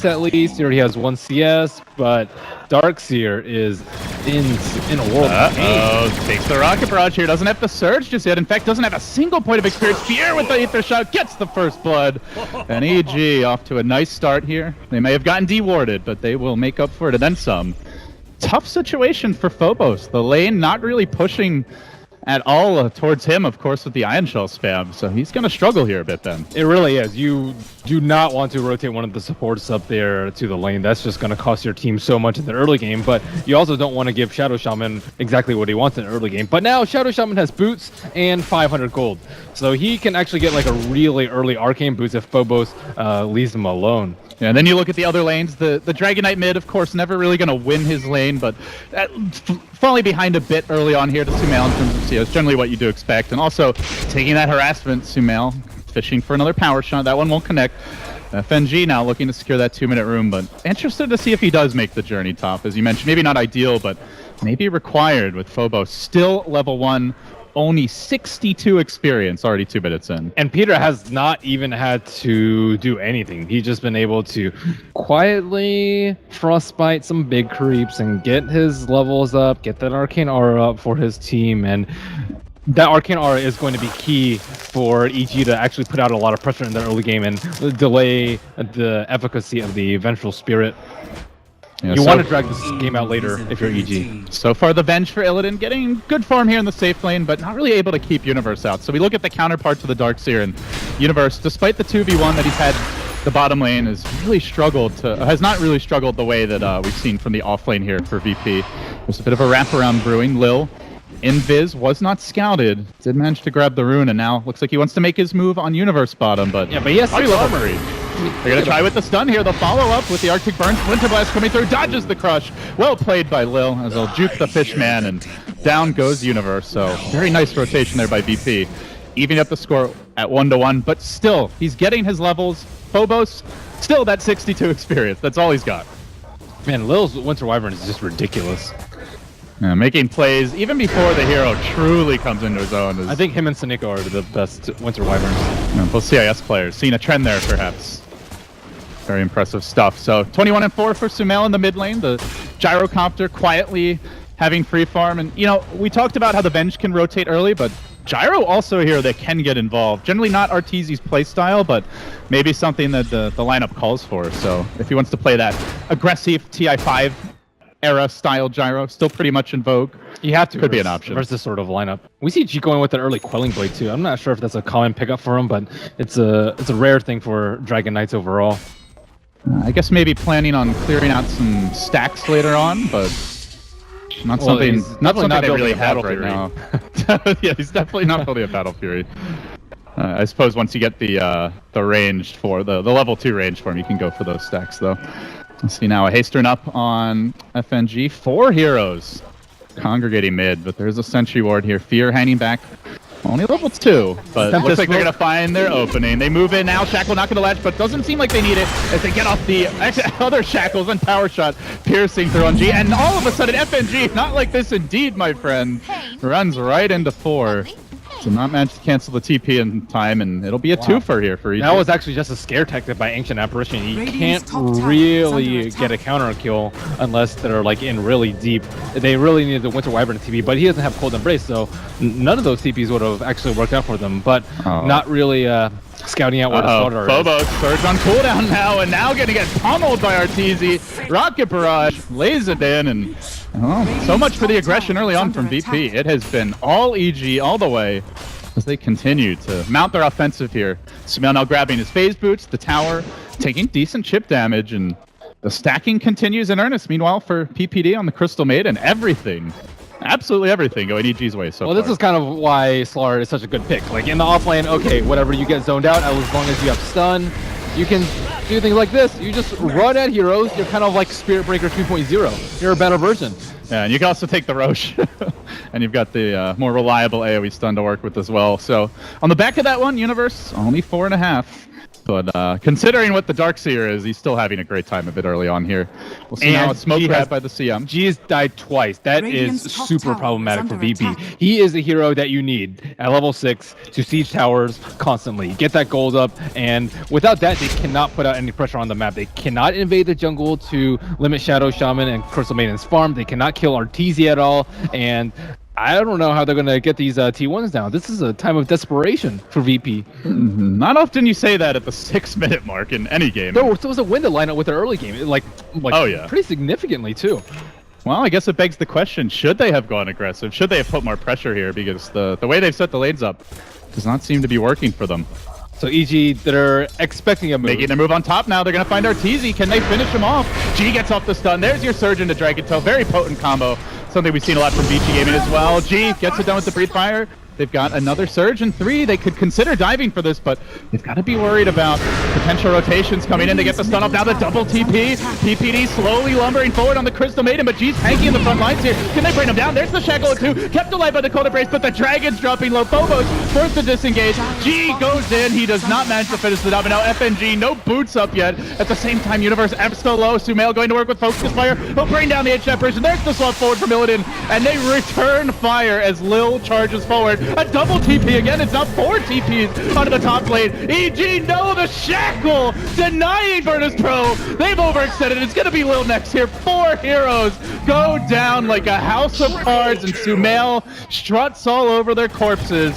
at least. He already has 1 CS, but Darkseer is in a world of pain. Takes the rocket barrage here. Doesn't have the surge just yet. In fact, doesn't have a single point of experience. Fear with the Aether shot gets the first blood. And EG off to a nice start here. They may have gotten dewarded, but they will make up for it and then some. Tough situation for Phobos. The lane not really pushing at all towards him, of course, with the Ion Shell spam. So he's going to struggle here a bit then. It really is. You do not want to rotate one of the supports up there to the lane. That's just going to cost your team so much in the early game. But you also don't want to give Shadow Shaman exactly what he wants in the early game. But now Shadow Shaman has boots and 500 gold. So he can actually get like a really early arcane boost if Phobos leaves him alone. Yeah, and then you look at the other lanes. The Dragon Knight mid, of course, never really going to win his lane, but falling behind a bit early on here to SumaiL in terms of CS, generally what you do expect. And also taking that harassment, SumaiL fishing for another power shot. That one won't connect. Vp.G now looking to secure that 2-minute room, but interested to see if he does make the journey top. As you mentioned, maybe not ideal, but maybe required with Phobos. Still level 1. Only 62 experience, already 2 minutes in. And Peter has not even had to do anything. He's just been able to quietly frostbite some big creeps and get his levels up, get that arcane aura up for his team. And that arcane aura is going to be key for EG to actually put out a lot of pressure in the early game and delay the efficacy of the Vengeful Spirit. Yeah, you want to drag this game out later if you're EG. So far, the Vengeful getting good farm here in the safe lane, but not really able to keep Universe out. So we look at the counterpart to the Darkseer, and Universe, despite the 2v1 that he's had the bottom lane, has not really struggled the way that we've seen from the off lane here for VP. There's a bit of a wraparound brewing. Lil, Invis, was not scouted, did manage to grab the rune, and now looks like he wants to make his move on Universe bottom, but yeah, but he has 3 armor. They're going to try with the stun here. They'll follow up with the Arctic Burn. Splinter Blast coming through, dodges the crush. Well played by Lil, as they'll juke the Fishman, and down goes Universe. So very nice rotation there by VP. Evening up the score at 1-1, but still, he's getting his levels. Phobos, still that 62 experience. That's all he's got. Man, Lil's Winter Wyvern is just ridiculous. Yeah, making plays even before the hero truly comes into his own. I think him and Saniko are the best Winter Wyverns. Yeah, both CIS players. Seeing a trend there, perhaps. Very impressive stuff. So 21-4 for SumaiL in the mid lane. The Gyrocopter quietly having free farm. And, you know, we talked about how the Venge can rotate early, but Gyro also here that can get involved. Generally not Arteezy's playstyle, but maybe something that the lineup calls for. So if he wants to play that aggressive TI5 era style Gyro, still pretty much in vogue. You have to. Could be an option. Versus this sort of lineup. We see G going with an early Quelling Blade too. I'm not sure if that's a common pickup for him, but it's a rare thing for Dragon Knights overall. I guess maybe planning on clearing out some stacks later on, but not something they really have right now. Yeah, he's definitely not building a Battle Fury. I suppose once you get the ranged for the level 2 range for him, you can go for those stacks though. Let's see now, a Hastern up on Vp.G. 4 heroes congregating mid, but there's a Sentry Ward here. Fear hanging back. Only level 2, but looks like they're going to find their opening. They move in now. Shackle not going to latch, but doesn't seem like they need it as they get off the other Shackles and Power Shot piercing through on G. And all of a sudden, Vp.G, not like this indeed, my friend, runs right into 4. So not managed to cancel the TP in time, and it'll be a twofer here for EG. That was actually just a scare tactic by Ancient Apparition. You can't really get a counter kill unless they're like in really deep. They really need the Winter Wyvern TP, but he doesn't have Cold Embrace, so none of those TPs would have actually worked out for them. But not really scouting out where the Slardar is. Phobos surge on cooldown now, and now gonna get pummeled by Arteezy. Rocket Barrage lays it in, and so much for the aggression early on from VP. It has been all EG all the way as they continue to mount their offensive here. SumaiL now grabbing his phase boots, the tower, taking decent chip damage, and the stacking continues in earnest. Meanwhile, for PPD on the Crystal Maiden, everything, absolutely everything going EG's way so far. Well, this is kind of why Slardar is such a good pick. Like in the offlane, okay, whatever, you get zoned out as long as you have stun. You can do things like this. You just run at heroes. You're kind of like Spirit Breaker 2.0. You're a better version. Yeah, and you can also take the Roche. And you've got the more reliable AoE stun to work with as well. So on the back of that one, Universe, only 4.5. But considering what the Dark Seer is, he's still having a great time a bit early on here. We'll see now a smoke grab by the CM. G has died twice. That is super problematic for VP. He is a hero that you need at level 6 to siege towers constantly. Get that gold up, and without that, they cannot put out any pressure on the map. They cannot invade the jungle to limit Shadow Shaman and Crystal Maiden's farm. They cannot kill Arteezy at all, and I don't know how they're going to get these T1s down. This is a time of desperation for VP. Not often you say that at the 6-minute mark in any game. There was a win to line up with their early game, like oh yeah, pretty significantly too. Well, I guess it begs the question, should they have gone aggressive? Should they have put more pressure here? Because the way they've set the lanes up does not seem to be working for them. So EG, they're expecting a move. Making their move on top now. They're going to find Arteezy. Can they finish him off? G gets off the stun. There's your Surge into Dragon Tail. Very potent combo. Something we've seen a lot from VP Gaming as well. G gets it done with the Breathe Fire. They've got another Surge in 3. They could consider diving for this, but they've got to be worried about potential rotations coming in to get the stun off. Now the double TP. P.P.D slowly lumbering forward on the Crystal Maiden, but G's tanking in the front lines here. Can they bring him down? There's the Shackle at 2. Kept alive by the Cold Embrace, but the Dragon's dropping low. Phobos forced to disengage. G goes in. He does not manage to finish the domino. F.N.G, no boots up yet. At the same time, Universe F still low. SumaiL going to work with Focus Fire. He'll bring down the Edge Apparition. There's the swap forward from Illidan, and they return fire as Lil charges forward. A double TP again. It's now 4 TPs onto the top lane. EG, no, the Shackle denying Virtus Pro. They've overextended. It's going to be Lil next here. 4 heroes go down like a house of cards, and SumaiL struts all over their corpses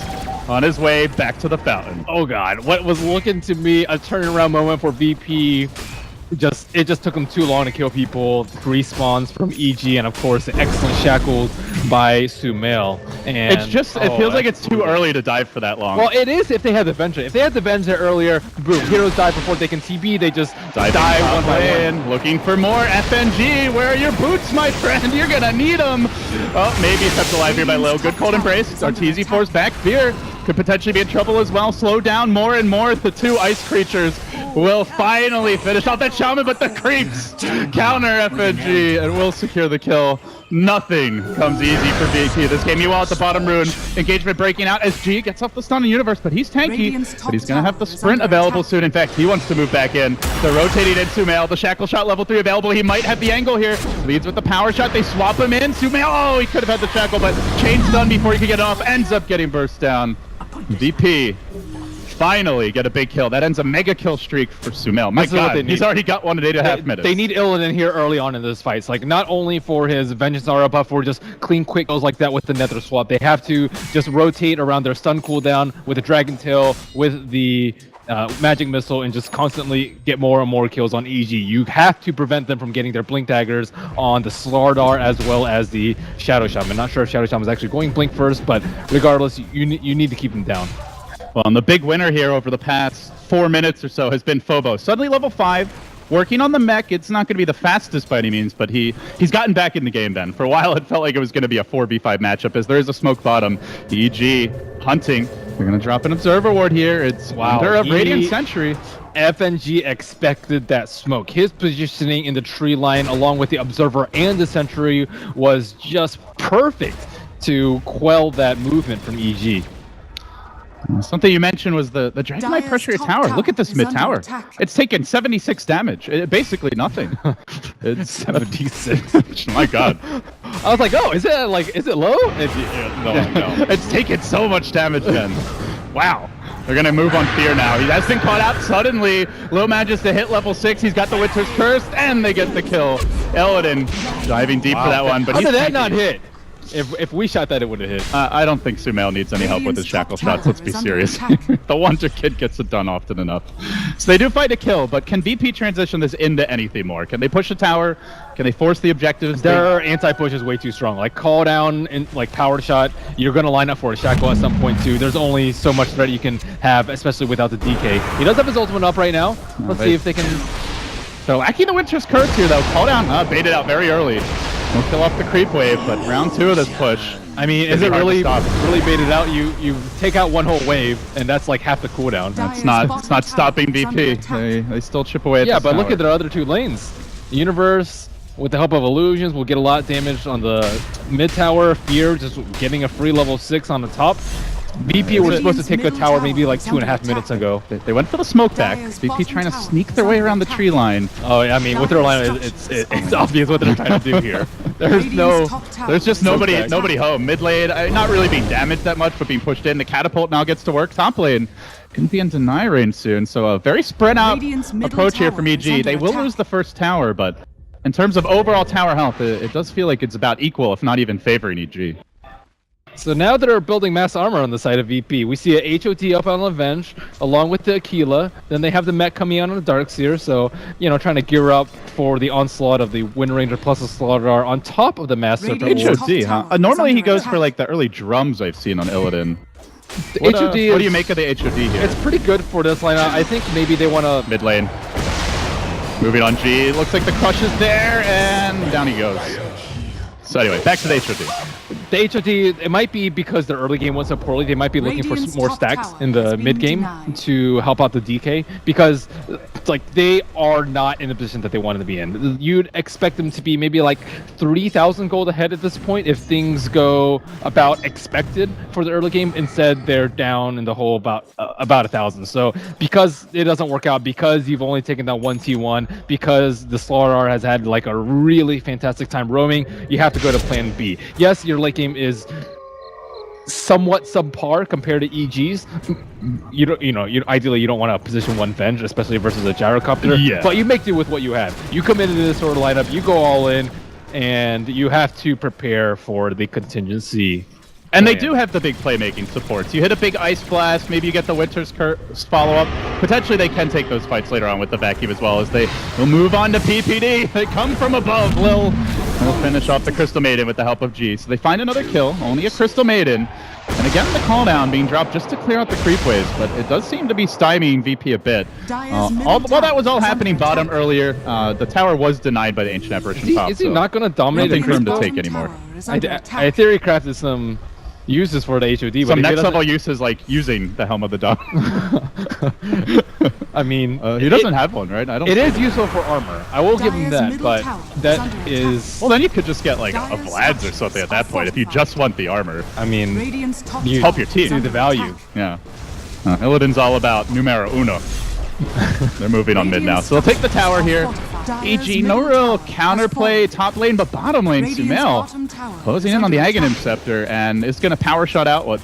on his way back to the fountain. Oh god, what was looking to me a turnaround moment for VP. It just took them too long to kill people. 3 spawns from EG, and of course the excellent shackles by SumaiL. And it's just, it feels like it's too early to dive for that long. Well, it is if they had the Vengeful. If they had the Vengeful earlier, boom, heroes die before they can TP. They just die one by one. Looking for more. F.N.G, where are your boots, my friend? You're gonna need them. Oh, maybe kept alive here by Lil. Good Cold Embrace. Arteezy forced back. Fear could potentially be in trouble as well. Slow down more and more. The 2 ice creatures will finally finish off that Shaman, but the creeps counter F.N.G and will secure the kill. Nothing comes easy for VP this game. Meanwhile, at the bottom rune, engagement breaking out as G gets off the stun in Universe, but he's tanky, but he's going to have the sprint available soon. In fact, he wants to move back in. They're rotating in SumaiL. The Shackle Shot level 3 available. He might have the angle here. Leads with the Power Shot. They swap him in. SumaiL, oh, he could have had the Shackle, but chain stun before he could get it off. Ends up getting burst down. VP finally get a big kill. That ends a mega kill streak for SumaiL. My God, he's already got 1 at 8.5 minutes. They need Illidan here early on in this fight. Like, not only for his Vengeance Aura buff, for just clean quick goes like that with the Nether swap. They have to just rotate around their stun cooldown with the Dragon Tail, with the Magic Missile, and just constantly get more and more kills on EG. You have to prevent them from getting their Blink Daggers on the Slardar as well as the Shadow Shaman. Not sure if Shadow Shaman is actually going Blink first, but regardless, you need to keep them down. Well, and the big winner here over the past 4 minutes or so has been Phobos. Suddenly level 5, working on the mech. It's not going to be the fastest by any means, but he's gotten back in the game then. For a while, it felt like it was going to be a 4v5 matchup as there is a smoke bottom. EG hunting. They're going to drop an Observer Ward here. It's Wonder of Radiant Sentry. F.N.G expected that smoke. His positioning in the tree line along with the Observer and the Sentry was just perfect to quell that movement from EG. Something you mentioned was the Dragon Knight pressure your tower. Look at this mid-tower. It's taken 76 damage. Basically nothing. It's 76. My God. I was like, oh, is it low? No. It's taken so much damage then. Wow. They're going to move on Fear now. He has been caught out suddenly. Lil manages to hit level 6. He's got the Winter's Curse, and they get the kill. Illidan diving deep for that one. But how did that not hit? If we shot that, it would have hit. I don't think SumaiL needs any help with his Shackle Shots, let's be serious. The Wonder Kid gets it done often enough. So they do fight a kill, but can VP transition this into anything more? Can they push a tower? Can they force the objectives? Their anti-push is way too strong. Like, call down and like Power Shot, you're going to line up for a Shackle at some point too. There's only so much threat you can have, especially without the DK. He does have his ultimate up right now. Let's see if they can... So lacking the Winter's Curse here though. Call down, baited out very early. We'll kill off the creep wave, but round 2 of this push. I mean, is it really baited out? You take out one whole wave, and that's like half the cooldown. It's not stopping VP. They still chip away at yeah, but look at their other 2 lanes. The Universe, with the help of illusions, will get a lot of damage on the mid tower. Fear just getting a free level 6 on the top. VP were supposed to take the tower maybe like 2.5 minutes ago. They went for the smoke back. VP trying to sneak their way around the tree line. Oh, yeah, I mean, with their line, it's obvious what they're trying to do here. There's just nobody home. Mid lane, not really being damaged that much, but being pushed in. The catapult now gets to work. Top lane can be in deny range soon, so a very spread out approach here from EG. They will lose the first tower, but in terms of overall tower health, it does feel like it's about equal, if not even favoring EG. So now that they're building mass armor on the side of VP, we see a HOT up on Avenge, along with the Aquila. Then they have the mech coming out on the Dark Seer, so, you know, trying to gear up for the onslaught of the Windranger plus the Slardar on top of the mass serpent. HOT, huh? Normally he goes for, like, the early drums I've seen on Illidan. What do you make of the HOD here? It's pretty good for this lineup. I think maybe they want to... Mid lane. Moving on G. Looks like the crush is there, and down he goes. So anyway, back to the HOD. The HOD, it might be because their early game went so poorly, they might be looking for more stacks in the mid game to help out the DK, because like they are not in the position that they wanted to be in. You'd expect them to be maybe like 3,000 gold ahead at this point if things go about expected for the early game. Instead, they're down in the hole about 1,000. So because it doesn't work out, because you've only taken that one T1, because the Slardar has had like a really fantastic time roaming, you have to go to plan B. Yes, your late game is somewhat subpar compared to EG's. Ideally you don't want to position one Venge, especially versus a Gyrocopter. Yeah. But you make do with what you have. You come into this sort of lineup, you go all in, and you have to prepare for the contingency. And they do have the big playmaking supports. You hit a big Ice Blast, maybe you get the Winter's Curse follow-up. Potentially they can take those fights later on with the vacuum as well, as they will move on to PPD. They come from above. Lil will finish off the Crystal Maiden with the help of G. So they find another kill, only a Crystal Maiden. And again, the call down being dropped just to clear out the creep waves, but it does seem to be stymieing VP a bit. While that was all happening bottom earlier, the tower was denied by the Ancient Apparition top. Is he not going to dominate the creep to take anymore? I theory crafted some uses for the HOD, some next level uses like using the Helm of the Dawn. I mean, he doesn't have one, right? It is useful for armor. I will give him that, but that is... Well, then you could just get like a Vlad's or something at that point if you just want the armor. I mean, you help your team. See the value. Yeah. Illidan's all about numero uno. They're moving on mid now, so they'll take the tower here. EG, no real counterplay top lane, but bottom lane, SumaiL closing in on the Aghanim Scepter, and is going to power shot out what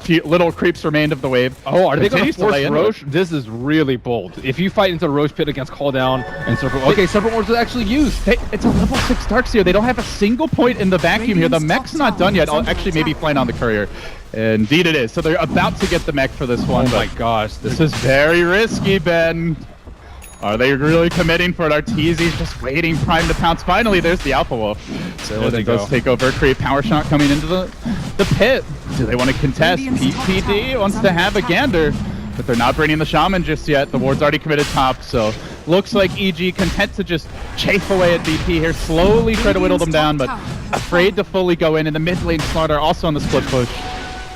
few little creeps remained of the wave. Oh, are they going to force Roche? This is really bold. If you fight into Roche Pit against Call Down and Serpent... Okay, Serpent Wars is actually used. It's a level 6 Darkseer. They don't have a single point in the vacuum here. The mech's not done yet. I'll actually maybe flying on the courier. Indeed it is. So they're about to get the mech for this one. Oh my gosh. This is very risky, Ben. Are they really committing for an Arteezy? Just waiting, prime to pounce. Finally, there's the Alpha Wolf. So it does take over. Create power shot coming into the pit. Do they want to contest? PPD wants to have a gander, but they're not bringing the Shaman just yet. The ward's already committed top, so looks like EG content to just chafe away at VP here. Slowly try to whittle them down, but afraid to fully go in. And the mid lane Slardar also on the split push.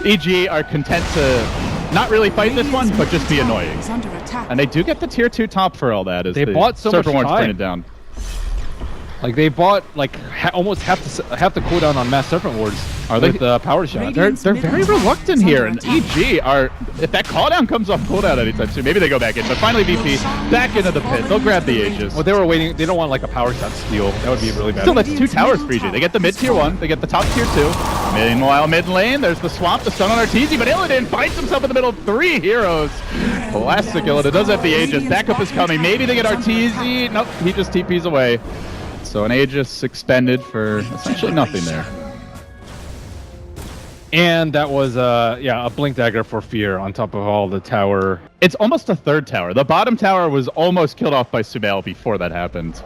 EG are content to not really fight this one, but just be annoying. And they do get the tier 2 top for all that. As they bought so much time. Down. Like they bought like almost half the cooldown on mass serpent wards. Are they the power shot? They're very reluctant here, and EG are, if that cooldown comes off cooldown anytime soon, maybe they go back in. But finally, VP back into the pit. They'll grab the Aegis. Well, they were waiting. They don't want like a power shot steal. That would be really bad. Still, that's 2 towers for EG. They get the mid tier 1. They get the top tier 2. Meanwhile, mid lane, there's the swap, the stun on Arteezy, but Illidan finds himself in the middle of 3 heroes. Classic Illidan does have the Aegis. Backup is coming. Maybe they get Arteezy. Nope, he just TPs away. So an Aegis expended for essentially nothing there. And that was a Blink Dagger for Fear on top of all the tower. It's almost a 3rd tower. The bottom tower was almost killed off by SumaiL before that happened.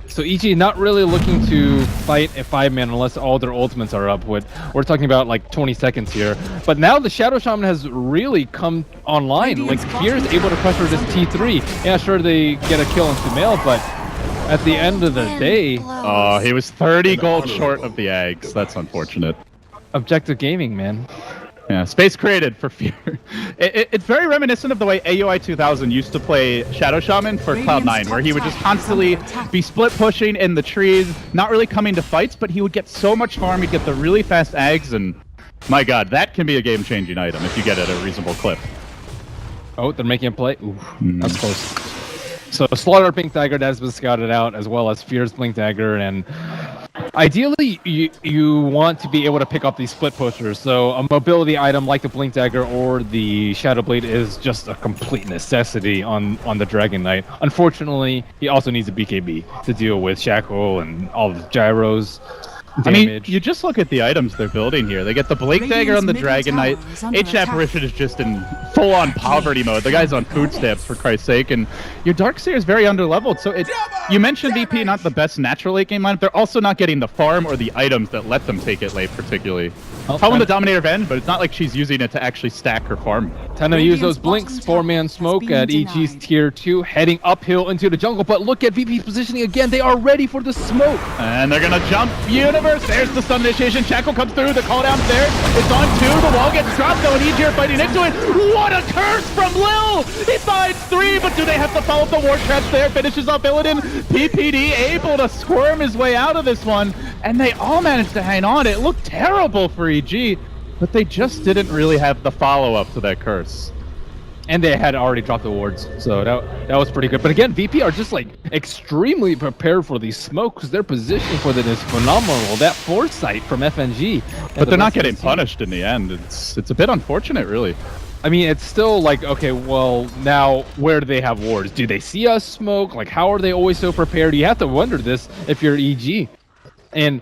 So EG not really looking to fight a 5-man unless all their ultimates are up. We're talking about like 20 seconds here. But now the Shadow Shaman has really come online. Like Fear is able to pressure this T3. Yeah, sure they get a kill on SumaiL, but at the end of the day... Oh, he was 30 gold short of the eggs. That's unfortunate. Objective gaming, man. Yeah, space created for Fear. It's very reminiscent of the way AUI 2000 used to play Shadow Shaman for Cloud9, where he would just constantly be split pushing in the trees, not really coming to fights, but he would get so much farm, he'd get the really fast eggs, and My god, that can be a game-changing item if you get it at a reasonable clip. Oh, they're making a play. Ooh, that's close. So Slardar Blink Dagger that has been scouted out, as well as Fear's Blink Dagger, and ideally you want to be able to pick up these split pushers. So a mobility item like the Blink Dagger or the Shadow Blade is just a complete necessity on the Dragon Knight. Unfortunately, he also needs a BKB to deal with Shackle and all the gyros. Damage. I mean, you just look at the items they're building here. They get the Blink Dagger on the Dragon Knight. Apparition is just in full-on poverty mode. The guy's on food stamps, for Christ's sake. And your Darkseer is very underleveled. So you mentioned VP not the best natural late game lineup. They're also not getting the farm or the items that let them take it late, particularly. Probably the Dominator Venge, but it's not like she's using it to actually stack her farm. Time to use those blinks. 4-man smoke at EG's tier 2, heading uphill into the jungle. But look at VP's positioning again. They are ready for the smoke. And they're going to jump Universe. There's the stun initiation. Shackle comes through. The call down's there. It's on 2. The wall gets dropped though, and EG are fighting into it. What a curse from Lil! He finds 3, but do they have to follow up the war traps there? Finishes off Illidan. PPD able to squirm his way out of this one, and they all managed to hang on. It looked terrible for EG, but they just didn't really have the follow-up to that curse. And they had already dropped the wards, so that was pretty good. But again, VP are just like extremely prepared for these smokes. Their position for them is phenomenal. That foresight from FNG. But they're not getting punished in the end. It's a bit unfortunate, really. I mean, it's still like, okay, well, now where do they have wards? Do they see us smoke? Like, how are they always so prepared? You have to wonder this if you're EG. And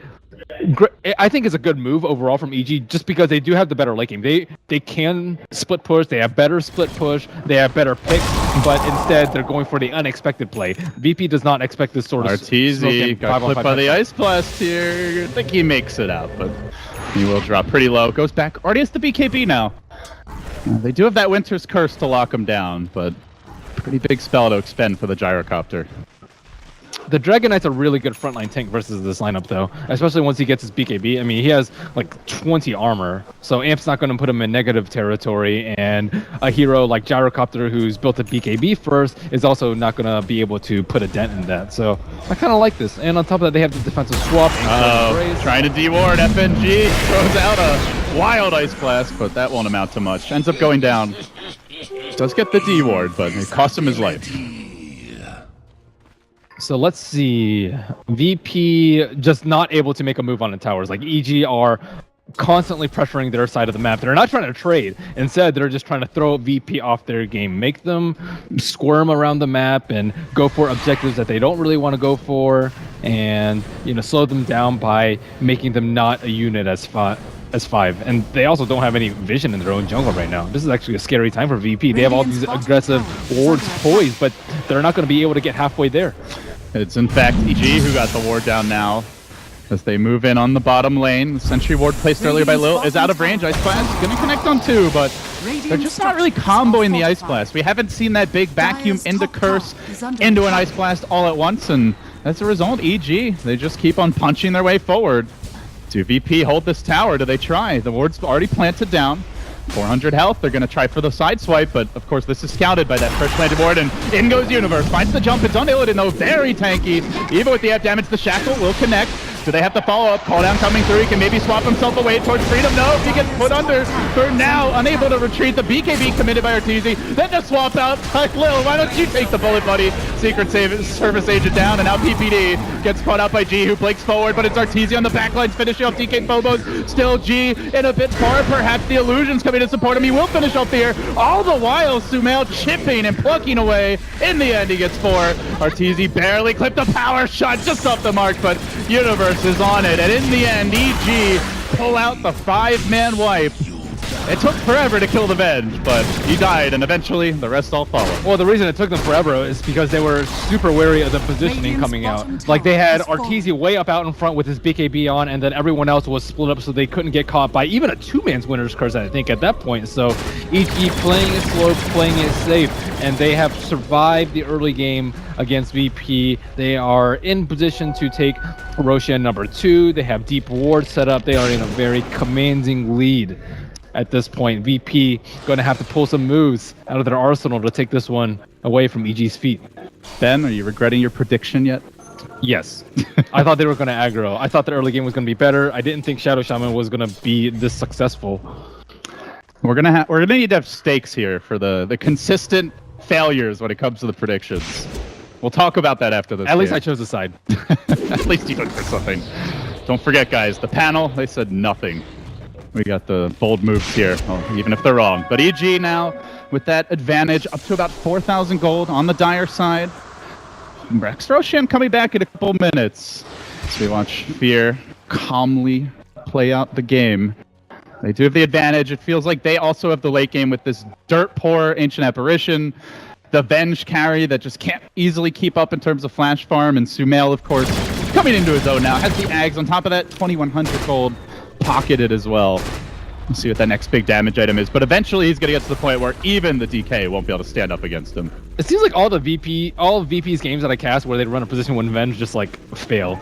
I think it's a good move overall from EG, just because they do have the better late game. They can split push, they have better split push, they have better picks, but instead they're going for the unexpected play. VP does not expect this sort of Arteezy got clipped by the Ice Blast here. I think he makes it out, but he will drop pretty low. Goes back. Already has the BKB now. They do have that Winter's Curse to lock him down, but pretty big spell to expend for the Gyrocopter. The Dragon Knight's a really good frontline tank versus this lineup, though, especially once he gets his BKB. I mean, he has like 20 armor, so Amp's not going to put him in negative territory, and a hero like Gyrocopter, who's built a BKB first, is also not going to be able to put a dent in that. So I kind of like this. And on top of that, they have the defensive swap. Trying to deward. FNG throws out a wild Ice Blast, but that won't amount to much. Ends up going down. Does get the deward, but it costs him his life. So let's see. VP just not able to make a move on the towers. Like, EG are constantly pressuring their side of the map. They're not trying to trade. Instead, they're just trying to throw VP off their game. Make them squirm around the map and go for objectives that they don't really want to go for. And, you know, slow them down by making them not a unit as 5. And they also don't have any vision in their own jungle right now. This is actually a scary time for VP. They have all these aggressive wards poised, but they're not going to be able to get halfway there. It's in fact EG who got the ward down now as they move in on the bottom lane. The sentry ward placed earlier by Lil is out of range. Ice Blast going to connect on 2, but they're just not really comboing the Ice Blast. We haven't seen that big vacuum into Curse into an Ice Blast all at once, and as a result, EG, they just keep on punching their way forward. Do VP hold this tower? Do they try? The ward's already planted down. 400 health. They're going to try for the side swipe, but of course this is scouted by that first planted ward, and in goes Universe. Finds the jump. It's on Illidan though. Very tanky. Even with the F damage, the Shackle will connect. Do they have to follow up? Call down coming through. He can maybe swap himself away towards freedom. No, he gets put under for now. Unable to retreat. The BKB committed by Arteezy. Then the swap out by Lil. Why don't you take the bullet, buddy? Secret Service agent down, and now PPD gets caught out by G, who blinks forward, but it's Arteezy on the backlines finishing off DK.Phobos. Still G in a bit far. Perhaps the illusion's coming to support him. He will finish off here. All the while, SumaiL chipping and plucking away. In the end, he gets 4. Arteezy barely clipped a power shot just off the mark, but Universe is on it, and in the end, EG pull out the 5-man wipe. It took forever to kill the Venge, but he died, and eventually the rest all followed. Well, the reason it took them forever is because they were super wary of the positioning coming out. Like, they had Arteezy way up out in front with his BKB on, and then everyone else was split up so they couldn't get caught by even a 2-man's Winter's Curse, I think, at that point. So EG playing it slow, playing it safe, and they have survived the early game against VP. They are in position to take Roshan number 2. They have deep ward set up. They are in a very commanding lead. At this point, VP going to have to pull some moves out of their arsenal to take this one away from EG's feet. Ben, are you regretting your prediction yet? Yes. I thought they were going to aggro. I thought the early game was going to be better. I didn't think Shadow Shaman was going to be this successful. We're gonna need to have stakes here for the consistent failures when it comes to the predictions. We'll talk about that after this. At least I chose a side. At least you looked for something. Don't forget, guys, the panel, they said nothing. We got the bold moves here, well, even if they're wrong. But EG now, with that advantage, up to about 4,000 gold on the dire side. Roshan coming back in a couple minutes. So we watch Fear calmly play out the game. They do have the advantage. It feels like they also have the late game with this dirt poor Ancient Apparition. The Venge carry that just can't easily keep up in terms of flash farm. And SumaiL, of course, coming into his own now. Has the Ags on top of that, 2,100 gold pocketed as well. We'll see what that next big damage item is. But eventually he's going to get to the point where even the DK won't be able to stand up against him. It seems like all of VP's games that I cast where they run a position when Venge just like fail.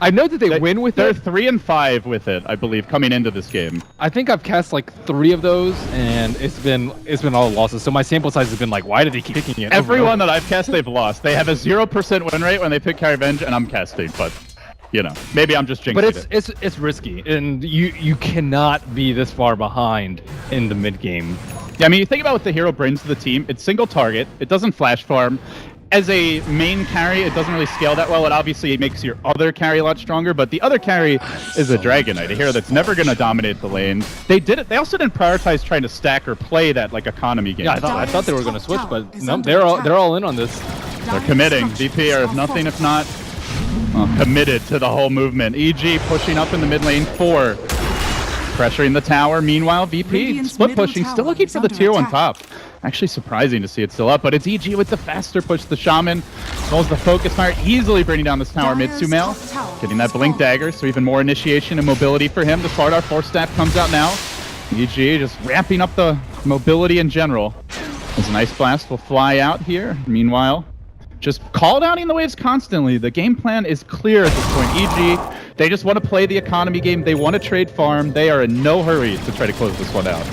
I know that they win with it. They're 3 and 5 with it, I believe, coming into this game. I think I've cast like 3 of those, and it's been all losses. So my sample size has been like, why do they keep picking it? Everyone that I've cast, they've lost. They have a 0% win rate when they pick carry Venge, and I'm casting, but. You know, maybe I'm just jinxing it. But it's risky, and you cannot be this far behind in the mid game. Yeah, I mean, you think about what the hero brings to the team. It's single target. It doesn't flash farm. As a main carry, it doesn't really scale that well. It obviously makes your other carry a lot stronger, but the other carry is a Dragon Knight, a hero that's never going to dominate the lane. They did it. They also didn't prioritize trying to stack or play that like economy game. Yeah, I thought they were going to switch, but no, they're all in on this. They're committing. VP are nothing if not. Committed to the whole movement. EG pushing up in the mid lane 4. Pressuring the tower. Meanwhile, VP split pushing, still looking for the tier 1 top. Actually surprising to see it still up, but it's EG with the faster push. The Shaman, as well as the focus fire, easily bringing down this tower mid. SumaiL getting that blink dagger, so even more initiation and mobility for him. The Slardar 4-staff comes out now. EG just ramping up the mobility in general. As an Ice Blast will fly out here. Meanwhile, just call downing the waves constantly. The game plan is clear at this point. EG, they just want to play the economy game. They want to trade farm. They are in no hurry to try to close this one out.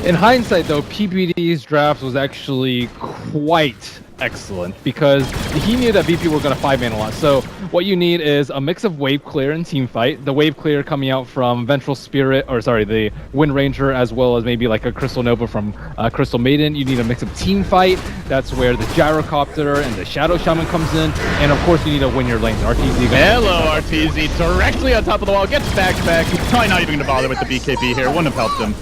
In hindsight, though, PPD's draft was actually quite excellent because he knew that VP were going to 5-man a lot. So what you need is a mix of wave clear and team fight. The wave clear coming out from Vengeful Spirit, or sorry, the Windranger, as well as maybe like a Crystal Nova from Crystal Maiden. You need a mix of team fight. That's where the Gyrocopter and the Shadow Shaman comes in. And of course, you need to win your lanes. Arteezy. Hello, Arteezy, directly on top of the wall. Gets back. He's probably not even going to bother with the BKB here. Wouldn't have helped him.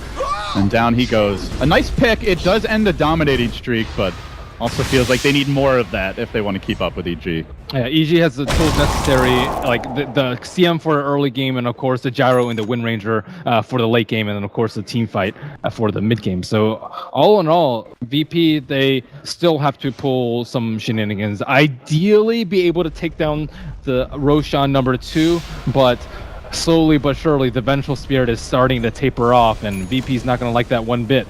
And down he goes. A nice pick. It does end the dominating streak, but also feels like they need more of that if they want to keep up with EG. Yeah, EG has the tools necessary, like the CM for the early game, and of course the Gyro and the Windranger for the late game, and then of course the team fight for the mid game. So all in all, VP, they still have to pull some shenanigans. Ideally be able to take down the Roshan number 2, but slowly but surely the Vengeful Spirit is starting to taper off, and VP's not going to like that one bit.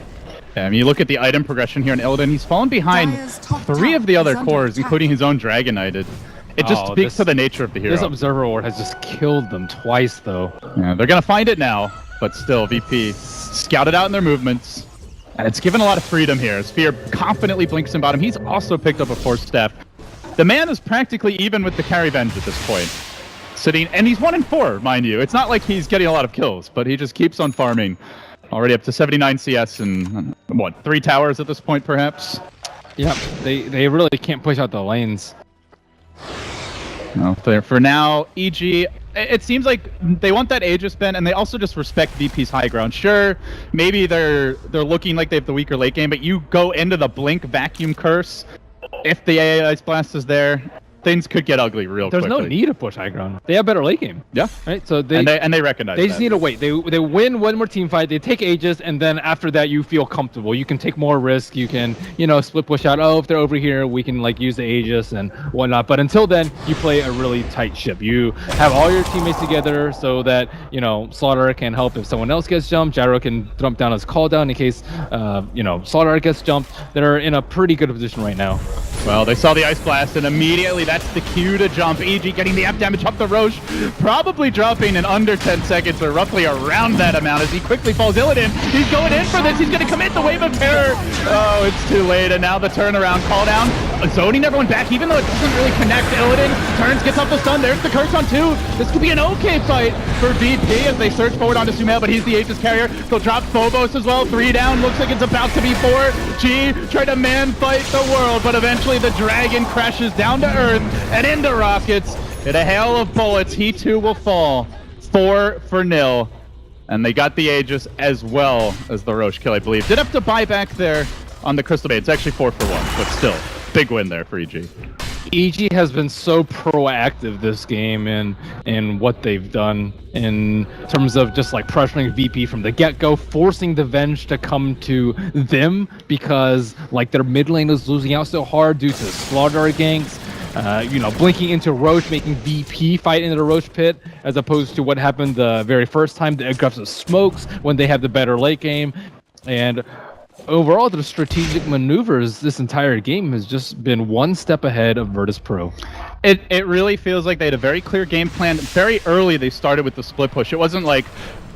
Yeah, I mean, you look at the item progression here in Illidan, he's fallen behind 3 of the other cores, including his own Dragon Knight. It just speaks to the nature of the hero. This Observer Ward has just killed them twice, though. Yeah, they're going to find it now, but still, VP scouted out in their movements. And it's given a lot of freedom here. Fear confidently blinks in bottom. He's also picked up a 4-staff. The man is practically even with the carry Venge at this point. Sitting, and he's 1 and 4, mind you. It's not like he's getting a lot of kills, but he just keeps on farming. Already up to 79 CS and, what, 3 towers at this point, perhaps? Yeah, they really can't push out the lanes. No, for now, EG, it seems like they want that Aegis Ben, and they also just respect VP's high ground. Sure, maybe they're looking like they have the weaker late game, but you go into the Blink Vacuum Curse, if the AA Ice Blast is there, things could get ugly real quickly. There's no need to push high ground. They have better late game. Yeah. Right? So they recognize they just need to wait. They win one more team fight, they take Aegis, and then after that you feel comfortable. You can take more risk, you can, split push out. Oh, if they're over here, we can like use the Aegis and whatnot. But until then, you play a really tight ship. You have all your teammates together so that, Slardar can help if someone else gets jumped. Gyro can dump down his call down in case Slardar gets jumped. They're in a pretty good position right now. Well, they saw the Ice Blast, and immediately that's the cue to jump. EG getting the app damage up the Roche, probably dropping in under 10 seconds, or roughly around that amount as he quickly falls Illidan. He's going in for this. He's going to commit the Wave of Terror. Oh, it's too late, and now the turnaround. Call down zoning everyone back, even though it doesn't really connect. Illidan turns, gets off the stun. There's the curse on 2. This could be an okay fight for VP as they search forward onto SumaiL, but he's the Aegis carrier. They'll drop Phobos as well. 3 down. Looks like it's about to be 4. G tried to man fight the world, but eventually the dragon crashes down to earth and into rockets. In a hail of bullets, he too will fall. 4-0. And they got the Aegis as well as the Roche kill, I believe. Did have to buy back there on the Crystal Bait. It's actually 4-1, but still, big win there for EG. EG has been so proactive this game in what they've done in terms of just like pressuring VP from the get-go, forcing the Venge to come to them because like their mid lane is losing out so hard due to Slardar ganks. You know, blinking into Roche, making VP fight into the Roche pit, as opposed to what happened the very first time, the aggressive smokes when they have the better late game. And overall, the strategic maneuvers this entire game has just been one step ahead of Virtus Pro. It really feels like they had a very clear game plan. Very early, they started with the split push. It wasn't like,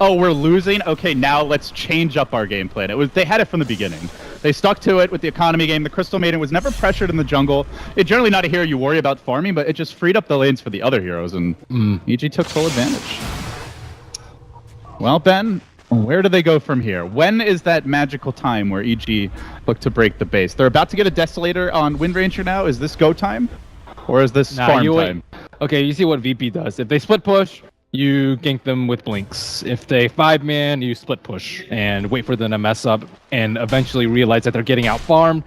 oh, we're losing. Okay, now let's change up our game plan. They had it from the beginning. They stuck to it with the economy game. The Crystal Maiden was never pressured in the jungle. It's generally not a hero you worry about farming, but it just freed up the lanes for the other heroes, and EG took full advantage. Well, Ben, where do they go from here? When is that magical time where EG look to break the base? They're about to get a Desolator on Windranger now. Is this go time? Or is this farm time? Okay, you see what VP does. If they split push, you gank them with blinks. If they 5-man, you split push and wait for them to mess up and eventually realize that they're getting out farmed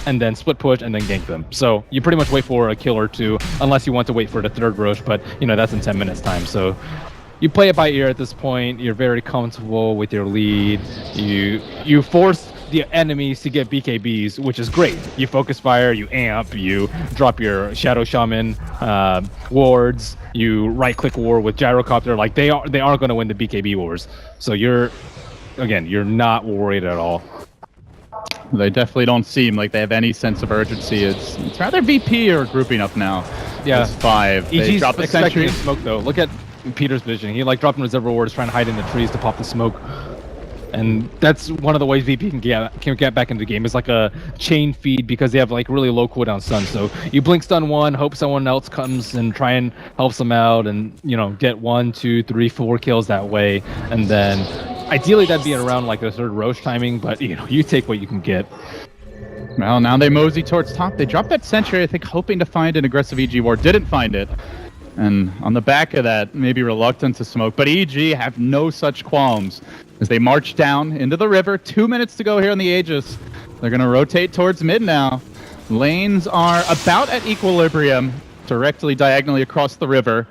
and then split push and then gank them. So you pretty much wait for a kill or 2 unless you want to wait for the 3rd Roche, but you know, that's in 10 minutes time. So you play it by ear at this point. You're very comfortable with your lead. You force the enemies to get BKBs, which is great. You focus fire, you amp, you drop your Shadow Shaman wards, you right-click war with Gyrocopter. Like they aren't going to win the BKB wars. So you're not worried at all. They definitely don't seem like they have any sense of urgency. It's rather VP are grouping up now. Yeah, it's 5. They EG's drop the expecting sentry. smoke though. Look at Peter's vision. He like dropping reservoir wards, trying to hide in the trees to pop the smoke. And that's one of the ways VP can get back into the game. It's like a chain feed because they have like really low cooldown stun. So you blink stun 1, hope someone else comes and try and helps them out, and you know, get 1, 2, 3, 4 kills that way. And then ideally that'd be around like the 3rd Roche timing, but you know, you take what you can get. Well, now they mosey towards top. They dropped that sentry, I think, hoping to find an aggressive EG ward. Didn't find it. And on the back of that, maybe reluctant to smoke. But EG have no such qualms as they march down into the river. 2 minutes to go here on the Aegis. They're going to rotate towards mid now. Lanes are about at equilibrium, directly diagonally across the river.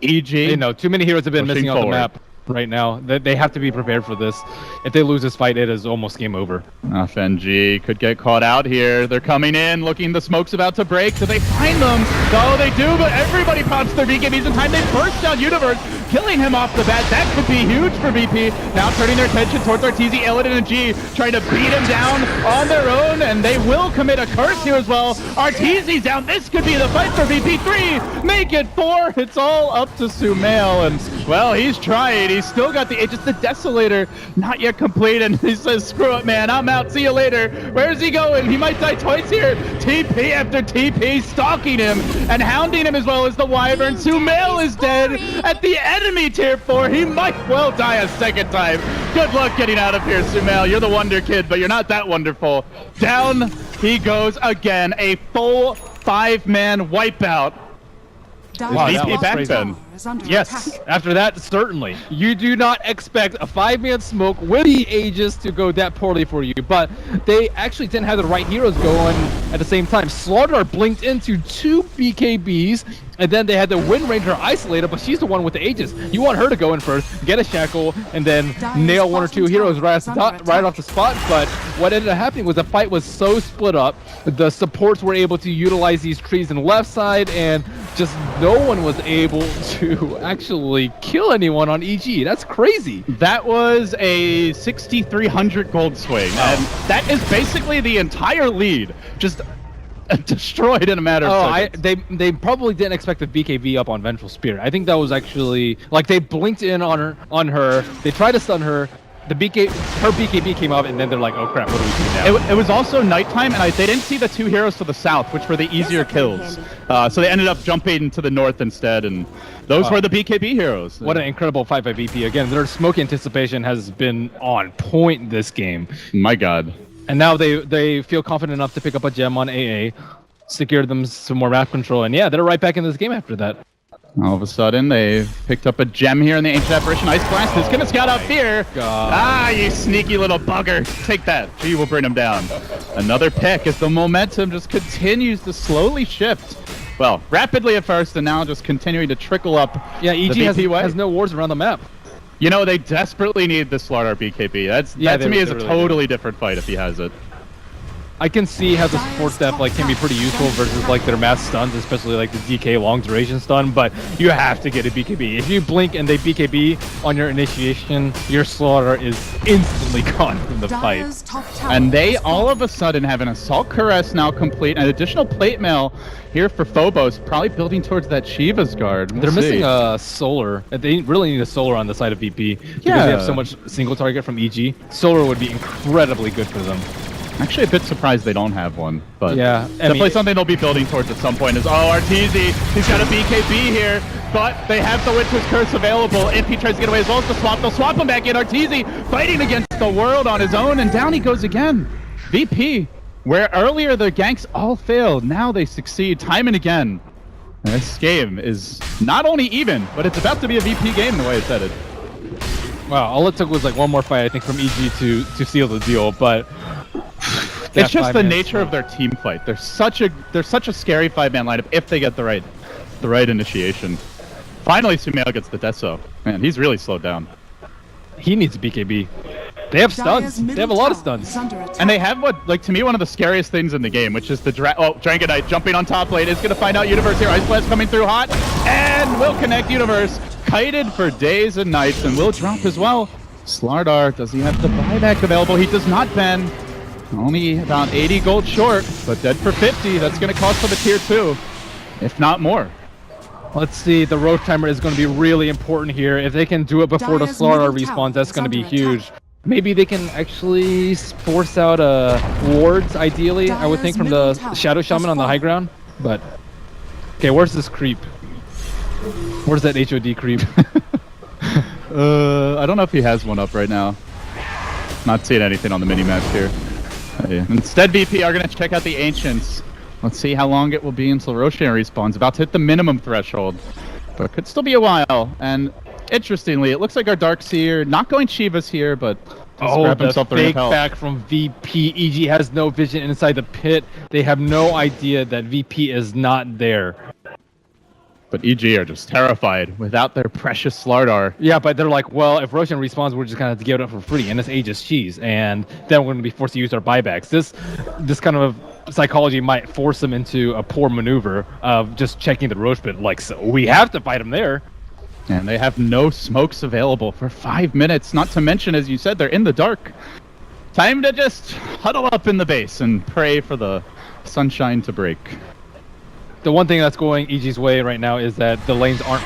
EG, You know, too many heroes have been missing off the map right now. They have to be prepared for this. If they lose this fight, it is almost game over. Fng could get caught out here. They're coming in, looking. The smoke's about to break. Do they find them? No, they do, but everybody pops their BKBs in time. They burst down Universe, killing him off the bat. That could be huge for VP. Now turning their attention towards Arteezy, Illidan, and G, trying to beat him down on their own, and they will commit a curse here as well. Arteezy's down. This could be the fight for VP. 3, make it 4. It's all up to SumaiL, and well, he's trying. He's still got the Aegis. The Desolator not yet complete, and he says, screw it, man, I'm out, see you later. Where's he going? He might die twice here. TP after TP, stalking him and hounding him, as well as the Wyvern. SumaiL is dead at the enemy tier 4. He might well die a 2nd time. Good luck getting out of here, SumaiL. You're the wonder kid, but you're not that wonderful. Down he goes again. A full 5-man wipeout. Wow, VP back then. Yes, after that, certainly. You do not expect a 5-man smoke with the Aegis to go that poorly for you, but they actually didn't have the right heroes going at the same time. Slardar blinked into 2 BKBs, and then they had the Windranger isolated, but she's the one with the Aegis. You want her to go in first, get a shackle, and then nail 1 or 2 heroes right off the spot, but what ended up happening was the fight was so split up, the supports were able to utilize these trees in the left side, and just no one was able to actually kill anyone on EG. That's crazy. That was a 6,300 gold swing, and that is basically the entire lead. Just destroyed in a matter of seconds. They probably didn't expect the BKB up on Vengeful Spear. I think that was actually like they blinked in on her. They tried to stun her. her BKB came up, and then they're like, oh crap, what do we do now? It was also nighttime, and they didn't see the 2 heroes to the south, which were the easier kills. So they ended up jumping to the north instead, and those were the BKB heroes. What an incredible fight by VP. Again, their smoke anticipation has been on point this game. My god. And now they feel confident enough to pick up a gem on AA, secure them some more map control, and yeah, they're right back in this game after that. All of a sudden, they've picked up a gem here in the Ancient Apparition. Ice Blast is going to scout out Fear. God. Ah, you sneaky little bugger. Take that. G will bring him down. Another pick as the momentum just continues to slowly shift. Well, rapidly at first, and now just continuing to trickle up. Yeah, EG has no wards around the map. You know, they desperately need the Slardar BKB. That to me is a totally different fight if he has it. I can see how the support staff can be pretty useful versus their mass stuns, especially the DK long duration stun, but you have to get a BKB. If you blink and they BKB on your initiation, your Slardar is instantly gone from the fight. And they all of a sudden have an Assault Caress now complete, an additional plate mail here for Phobos, probably building towards that Shiva's guard. They're missing a solar. They really need a solar on the side of VP because they have so much single target from EG. Solar would be incredibly good for them. Actually, a bit surprised they don't have one, but yeah, definitely something they'll be building towards at some point. Is Arteezy, he's got a BKB here, but they have the Witch's Curse available. If he tries to get away as well as the swap, they'll swap him back in. Arteezy fighting against the world on his own, and down he goes again. VP, where earlier the ganks all failed, now they succeed time and again. And this game is not only even, but it's about to be a VP game the way it's headed. Wow, all it took was one more fight, I think, from EG to seal the deal, but it's just the nature of their team fight. They're such a scary 5-man lineup if they get the right initiation. Finally, SumaiL gets the Deso. Man, he's really slowed down. He needs a BKB. They have stuns. They have a lot of stuns. And they have to me, one of the scariest things in the game, which is the Dragonite jumping on top lane. Is going to find out Universe here. Ice Blast coming through hot, and will connect Universe. Kited for days and nights, and will drop as well. Slardar, does he have the buyback available? He does not, Ben. Only about 80 gold short, but dead for 50. That's going to cost for the tier 2, if not more. Let's see, the road timer is going to be really important here. If they can do it before the Slardar respawns, that's going to be huge. Maybe they can actually force out wards, ideally, I would think, from the Shadow Shaman on the high ground. But, okay, where's this creep? Where's that HOD creep? I don't know if he has one up right now. Not seeing anything on the mini-map here. Instead, VP are going to check out the Ancients. Let's see how long it will be until Roshan respawns. About to hit the minimum threshold, but could still be a while. And interestingly, it looks like our Dark Seer not going Shivas here, but grab himself the fake back from VP. EG has no vision inside the pit. They have no idea that VP is not there. But EG are just terrified without their precious Slardar. Yeah, but they're like, well, if Roshan respawns, we're just going to have to give it up for free, and it's Aegis cheese, and then we're going to be forced to use our buybacks. This kind of psychology might force them into a poor maneuver of just checking the Roche pit. So we have to fight them there. And they have no smokes available for 5 minutes, not to mention, as you said, they're in the dark. Time to just huddle up in the base and pray for the sunshine to break. The one thing that's going EG's way right now is that the lanes aren't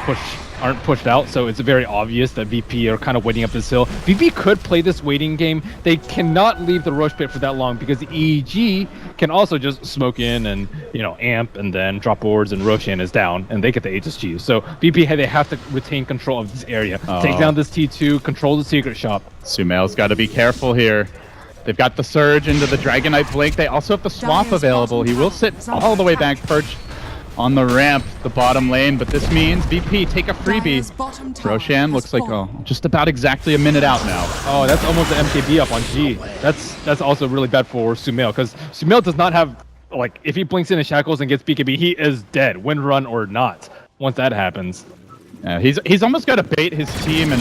pushed out, so it's very obvious that VP are kind of waiting up this hill. VP could play this waiting game. They cannot leave the Roche pit for that long because EG can also just smoke in and amp and then drop wards, and Roshan is down and they get the HSG. So VP, they have to retain control of this area, take down this T2, control the secret shop. SumaiL's got to be careful here. They've got the surge into the Dragonite Blink. They also have the swap available. He will sit all the way back, perched on the ramp, the bottom lane, but this means VP take a freebie. Roshan looks like just about exactly a minute out now. Oh, that's almost an MKB up on G. That's also really bad for SumaiL, because SumaiL does not have, if he blinks in his shackles and gets BKB, he is dead, wind run or not, once that happens. Yeah, he's almost got to bait his team, and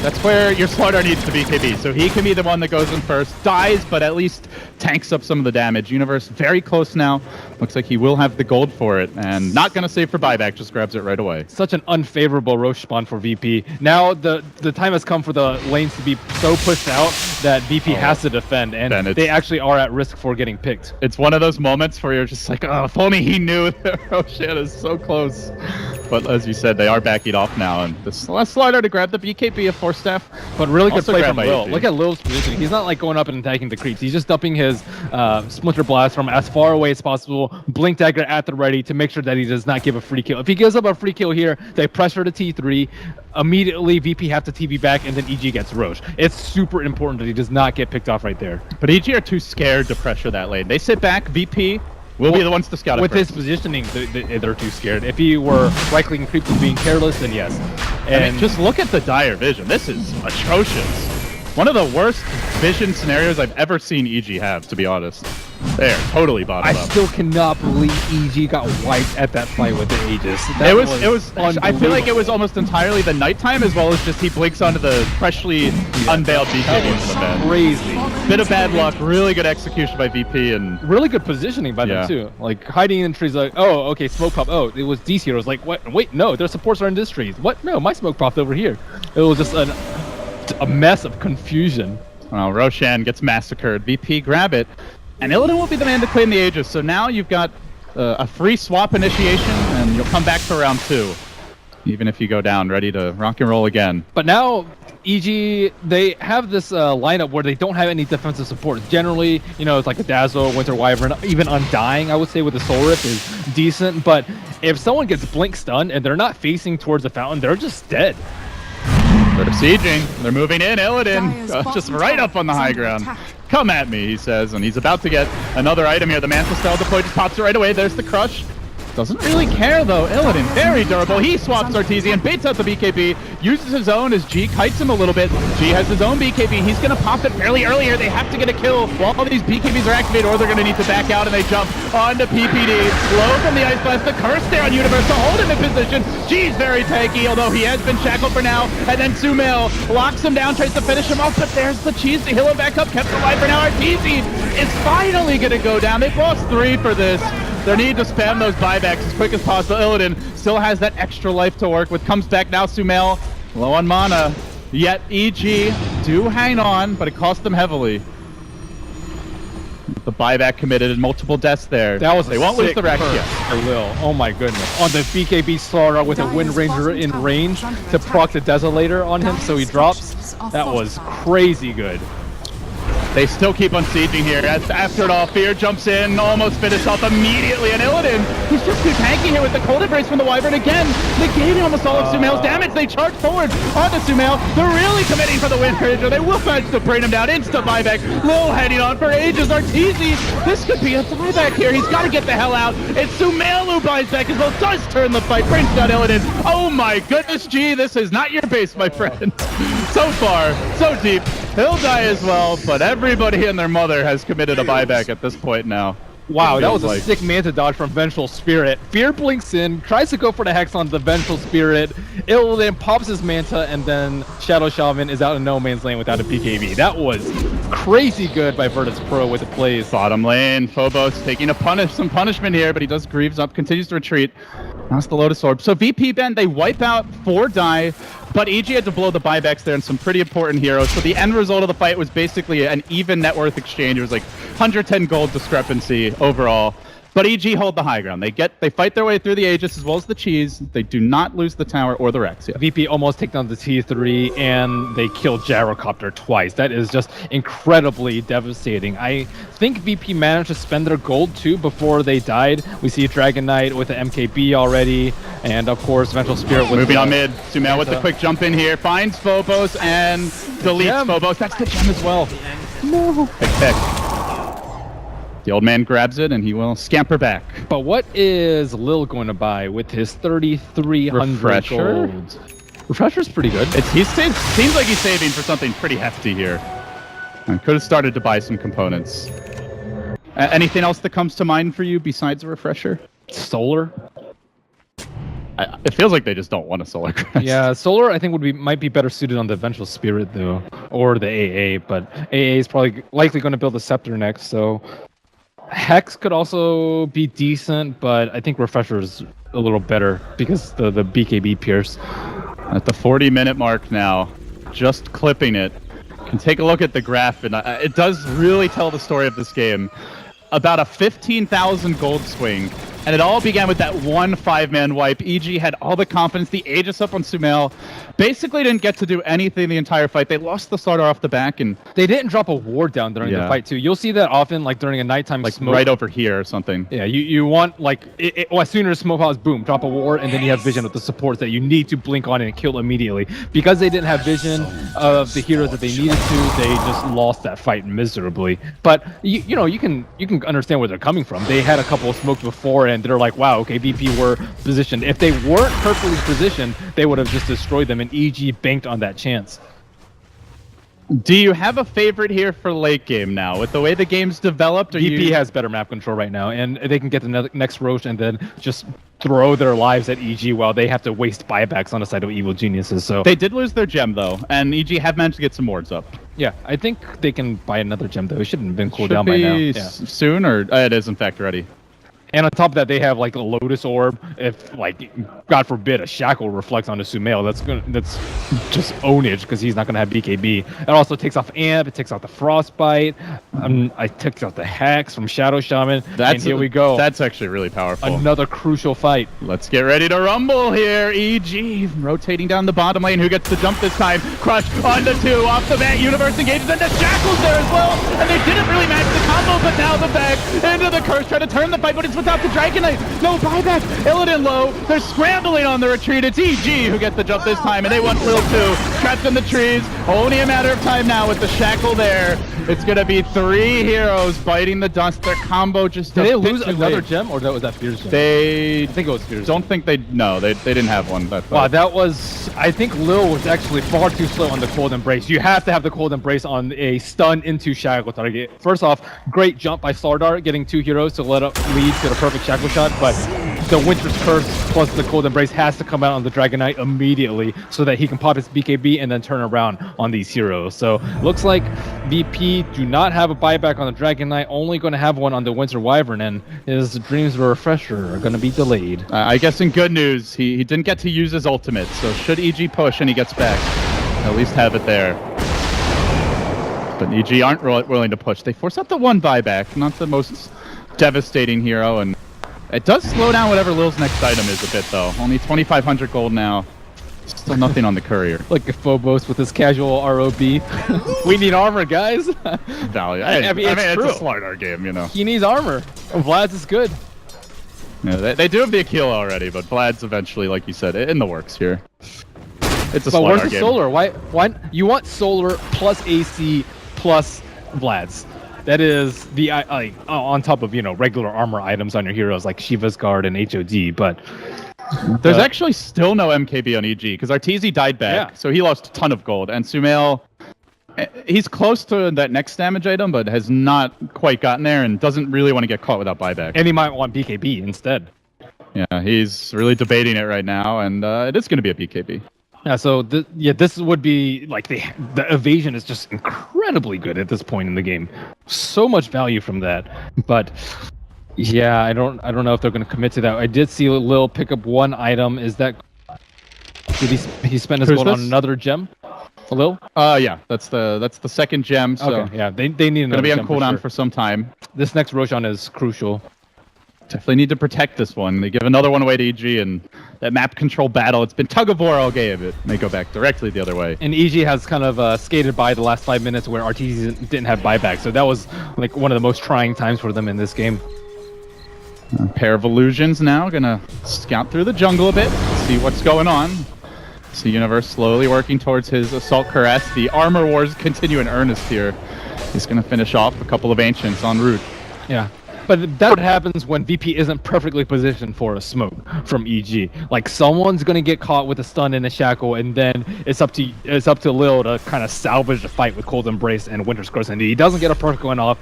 that's where your Slardar needs to BKB. So he can be the one that goes in first, dies, but at least tanks up some of the damage. Universe very close now. Looks like he will have the gold for it, and not going to save for buyback, just grabs it right away. Such an unfavorable Roche spawn for VP. Now the time has come for the lanes to be so pushed out that VP has to defend, and they actually are at risk for getting picked. It's one of those moments where you're just like, oh, if only he knew that Roshan is so close. but as you said, they are backing off now, and the Slardar to grab the BKB of Force Staff. But really good play from Lil. EG. Look at Lil's positioning. He's not like going up and attacking the creeps. He's just dumping his Splinter Blast from as far away as possible, Blink Dagger at the ready to make sure that he does not give a free kill. If he gives up a free kill here, they pressure to T3, immediately VP have to TV back, and then EG gets Roche. It's super important that he does not get picked off right there. But EG are too scared to pressure that lane. They sit back, VP will be the ones to scout it with first. his positioning, they're too scared. If he were right-clicking creeps and being careless, then yes. And I mean, just look at the dire vision. This is atrocious. One of the worst vision scenarios I've ever seen EG have, to be honest. They're totally bottomed up. I still cannot believe EG got wiped at that fight with the Aegis. It was I feel like it was almost entirely the nighttime, as well as just he blinks onto the freshly unveiled BKB. Crazy. Bit of bad luck, really good execution by VP, and really good positioning by them too. Like hiding in trees, like, oh, okay, smoke pop. Oh, it was DC heroes. Like, what? Wait, no, their supports are in this trees. What? No, my smoke popped over here. It was just a mess of confusion. Well, Roshan gets massacred. VP grab it, and Illidan will be the man to claim the Aegis. So now you've got a free swap initiation, and you'll come back for round 2. Even if you go down, ready to rock and roll again. But now, EG, they have this lineup where they don't have any defensive support. Generally, you know, it's like a Dazzle, Winter Wyvern, even Undying, I would say, with the Soul Rift is decent. But if someone gets blink stunned and they're not facing towards the fountain, they're just dead. They're besieging. They're moving in. Illidan just right up on the high ground. Come at me, he says, and he's about to get another item here. The Manta Style deploy just pops it right away. There's the crush. Doesn't really care though. Illidan, very durable. He swaps Arteezy and baits out the BKB. Uses his own as G kites him a little bit. G has his own BKB. He's going to pop it fairly early here. They have to get a kill while all these BKBs are activated, or they're going to need to back out, and they jump onto PPD. Slow from the Ice Blast. The curse there on Universe to hold him in position. G's very tanky, although he has been shackled for now. And then SumaiL locks him down, tries to finish him off, but there's the cheese to heal him back up. Kept alive for now. Arteezy is finally going to go down. They've lost 3 for this. They need to spam those buybacks as quick as possible. Illidan still has that extra life to work with. Comes back now, SumaiL, low on mana. Yet EG do hang on, but it cost them heavily. The buyback committed and multiple deaths there. That was they won't lose the Rex yet. For Lil. Oh my goodness. On the BKB Slardar with a Windranger in range to proc the Desolator on him so he drops. That was crazy good. They still keep on sieging here. After it all, Fear jumps in, almost finished off immediately. And Illidan, he's just too tanky here with the Cold Embrace from the Wyvern again, negating almost all of SumaiL's damage. They charge forward onto SumaiL. They're really committing for the Windranger. They will manage to bring him down. Insta buyback. Lil heading on for ages. Arteezy, this could be a buyback here. He's got to get the hell out. It's SumaiL who buys back as well. Does turn the fight. Brings down Illidan. Oh my goodness, G, this is not your base, my friend. So far, so deep. He'll die as well, but everybody and their mother has committed a buyback at this point now. Wow, that was a sick Manta dodge from Vengeful Spirit. Fear blinks in, tries to go for the Hex on the Vengeful Spirit. Illidan pops his Manta, and then Shadow Shaman is out in no man's lane without a BKB. That was crazy good by Virtus Pro with the plays. Bottom lane, Phobos taking some punishment here, but he does Greaves up, continues to retreat. That's the Lotus Orb. So VP, Ben, they wipe out 4 die, but EG had to blow the buybacks there and some pretty important heroes. So the end result of the fight was basically an even net worth exchange. It was like 110 gold discrepancy overall. But EG hold the high ground. They fight their way through the Aegis as well as the cheese. They do not lose the tower or the Rex yet. VP almost take down the T3 and they kill Gyrocopter twice. That is just incredibly devastating. I think VP managed to spend their gold too before they died. We see Dragon Knight with the MKB already, and of course Vengeful Spirit with moving on mid. SumaiL with the quick jump in here, finds Phobos and deletes Phobos. That's the gem as well. No. Pick. The old man grabs it, and he will scamper back. But what is Lil going to buy with his 3,300 gold? Refresher's pretty good. Seems like he's saving for something pretty hefty here. And could have started to buy some components. Anything else that comes to mind for you besides a refresher? Solar? It feels like they just don't want a Solar Crest. Yeah, Solar I think might be better suited on the Vengeful Spirit though, or the AA. But AA is probably likely going to build a Scepter next, so Hex could also be decent, but I think Refresher is a little better because the BKB Pierce. At the 40-minute mark now, just clipping it. You can take a look at the graph, and it does really tell the story of this game. About a 15,000 gold swing And it all began with that one 5-man wipe. EG had all the confidence, the Aegis up on SumaiL. Basically didn't get to do anything the entire fight. They lost the Slardar off the back, and they didn't drop a ward down during the fight too. You'll see that often, like during a nighttime smoke. Right over here or something. Yeah, you want like as soon as smoke house, boom, drop a ward, and then you have vision with the supports that you need to blink on and kill immediately. Because they didn't have vision of the heroes that they needed to, they just lost that fight miserably. But you know, you can understand where they're coming from. They had a couple of smokes before, and they're like, wow, okay, VP were positioned. If they weren't perfectly positioned, they would have just destroyed them, and EG banked on that chance. Do you have a favorite here for late game now? With the way the game's developed, VP has better map control right now, and they can get the next Roche and then just throw their lives at EG while they have to waste buybacks on the side of evil geniuses. So they did lose their gem though, and EG have managed to get some wards up. Yeah, I think they can buy another gem though. It shouldn't have been cooled down by now. Yeah. Soon, or it is in fact ready. And on top of that, they have like a Lotus Orb. If like, God forbid, a Shackle reflects onto SumaiL, that's just ownage because he's not gonna have BKB. It also takes off Amp. It takes out the Frostbite. It takes out the Hex from Shadow Shaman. And here we go. That's actually really powerful. Another crucial fight. Let's get ready to rumble here. EG rotating down the bottom lane. Who gets the jump this time? Crush onto 2 off the bat. Universe engages into Shackles there as well, and they didn't really match the combo. But now the back into the curse, trying to turn the fight, but it's without the Dragon Knight. No buyback. Illidan low. They're scrambling on the retreat. It's EG who gets the jump this time, and they want Lil too. Trapped in the trees. Only a matter of time now with the Shackle there. It's going to be 3 heroes biting the dust. Their combo just... Did they lose another gem, or was that Fear's gem? I think it was Fear's Don't think they... No, they didn't have one. Wow, that was... I think Lil was actually far too slow on the Cold Embrace. You have to have the Cold Embrace on a stun into Shackle target. First off, great jump by Slardar, getting 2 heroes to let up lead to the perfect Shackle shot, but the Winter's Curse plus the Cold Embrace has to come out on the Dragon Knight immediately so that he can pop his BKB and then turn around on these heroes. So looks like VP do not have a buyback on the Dragon Knight, only going to have one on the Winter Wyvern, and his dreams of a refresher are going to be delayed. I guess in good news, he didn't get to use his ultimate, so should EG push and he gets back, at least have it there. But EG aren't willing to push. They force out the 1 buyback, not the most devastating hero, and it does slow down whatever Lil's next item is a bit though. Only 2,500 gold now. Still nothing on the courier. Like a Phobos with his casual ROB. We need armor, guys. Value. I mean, it's a Slardar game, you know. He needs armor. Vlad's is good. Yeah, they do have the Akil already, but Vlad's eventually, like you said, in the works here. It's a Slardar game. But where's the solar? Why you want solar plus AC plus Vlad's? That is the on top of, you know, regular armor items on your heroes like Shiva's Guard and HOD, but there's actually still no MKB on EG because Arteezy died back, so he lost a ton of gold, and SumaiL, he's close to that next damage item, but has not quite gotten there and doesn't really want to get caught without buyback. And he might want BKB instead. Yeah, he's really debating it right now, and it is going to be a BKB. Yeah, so this would be like the evasion is just incredibly good at this point in the game. So much value from that, but yeah, I don't know if they're going to commit to that. I did see Lil pick up 1 item. Is that did he spend his gold on another gem? Lil? Yeah, that's the 2nd gem. So okay, yeah, they need another. Gonna be on cooldown for some time. This next Roshan is crucial. Definitely need to protect this one. They give another one away to EG, and that map control battle, it's been tug of war all game. It may go back directly the other way. And EG has kind of skated by the last 5 minutes where Arteezy didn't have buyback, so that was like one of the most trying times for them in this game. A pair of illusions now, gonna scout through the jungle a bit, see what's going on. See Universe slowly working towards his Assault Caress. The armor wars continue in earnest here. He's gonna finish off a couple of Ancients en route. Yeah. But that's what happens when VP isn't perfectly positioned for a smoke from EG. Like, someone's gonna get caught with a stun and a Shackle, and then it's up to Lil to kind of salvage the fight with Cold Embrace and Winter's Curse. And he doesn't get a perfect one off,